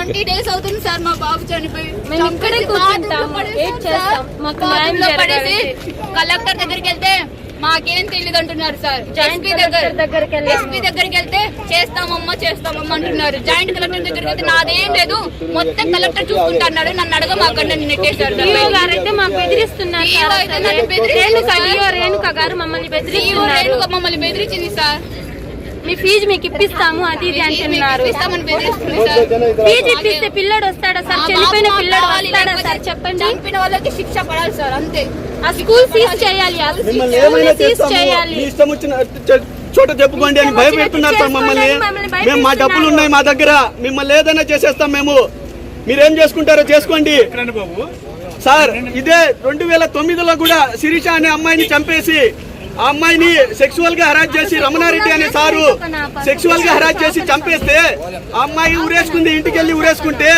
20 days అవుతుంది sir మా బాబు చనిపోయి. మేము ఇక్కడే కూర్చుంటాము, వెయిట్ చేస్తాం. మాకు న్యాయం జరగాలి. కలెక్టర్ దగ్గరికి వెళ్తే మాకేం తెలియదు అంటున్నారు సార్. ఎస్పీ దగ్గరికి వెళ్తే చేస్తామమ్మా అంటున్నారు. జాయింట్ కలెక్టర్ దగ్గరికి వెళ్తే నాదేం లేదు, మొత్తం కలెక్టర్ చూసుకుంటా అన్నాడు. నన్ను అడగమాకండి నెట్టేశారు. గారైతే మాకు బెదిరిస్తున్నారు. రేణుక గారు మమ్మల్ని బెదిరించింది సార్. మీ ఫీజు మీకు ఇప్పిస్తాము అది ఇది అంటున్నారు. ఫీజు ఇప్పిస్తే పిల్లడు వస్తాడా సార్? చనిపోయిన పిల్లడు వస్తాడా సార్? చెప్పండి. చనిపోయిన వాళ్ళకి శిక్ష పడాలి సార్, అంతే. ఆ స్కూల్ సీజ్ చేయాలి, ఇష్టం వచ్చిన చోట చెప్పుకోండి అని భయపెడుతున్నారు సార్ మమ్మల్ని. మేము మా డబ్బులు ఉన్నాయి మా దగ్గర, మిమ్మల్ని ఏదైనా చేసేస్తాం మేము, మీరేం చేసుకుంటారో చేసుకోండి సార్. ఇదే 2009లో కూడా శిరీష అనే అమ్మాయిని చంపేసి ఆ అమ్మాయిని సెక్సువల్ గా హరాస్ చేసి రమణారెడ్డి అనే సారు సెక్సువల్ గా హరాస్ చేసి చంపేస్తే ఆ అమ్మాయి ఊరేసుకుంది. ఇంటికి వెళ్ళి ఊరేసుకుంటే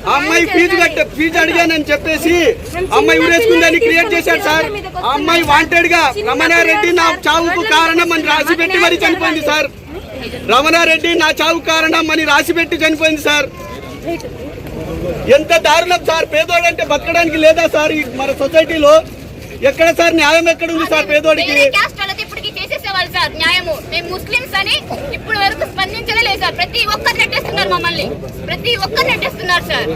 ఆ అమ్మాయి ఫీజు అడిగానని చెప్పేసి అమ్మాయి ఊరేసుకుందని క్రియేట్ చేశాడు సార్. ఆ అమ్మాయి వాంటెడ్ గా రమణారెడ్డి నా చావుకు కారణం అని రాసిపెట్టి మరి చనిపోయింది సార్. రమణారెడ్డి నా చావు కారణం అని రాసిపెట్టి చనిపోయింది సార్. ఎంత దారుణం సార్. పేదోడంటే బతకడానికి లేదా సార్ మన సొసైటీలో? ఎక్కడ సార్ న్యాయం ఎక్కడ ఉంది సార్ పేదోడికి? ఇప్పటికి చేసేసేవాళ్ళు సార్ న్యాయము. మేము ముస్లింస్ అని ఇప్పుడు వరకు స్పందించలేదు సార్. ప్రతి ఒక్కరు నెట్టేస్తున్నారు మమ్మల్ని, ప్రతి ఒక్కరు నెట్టేస్తున్నారు సార్.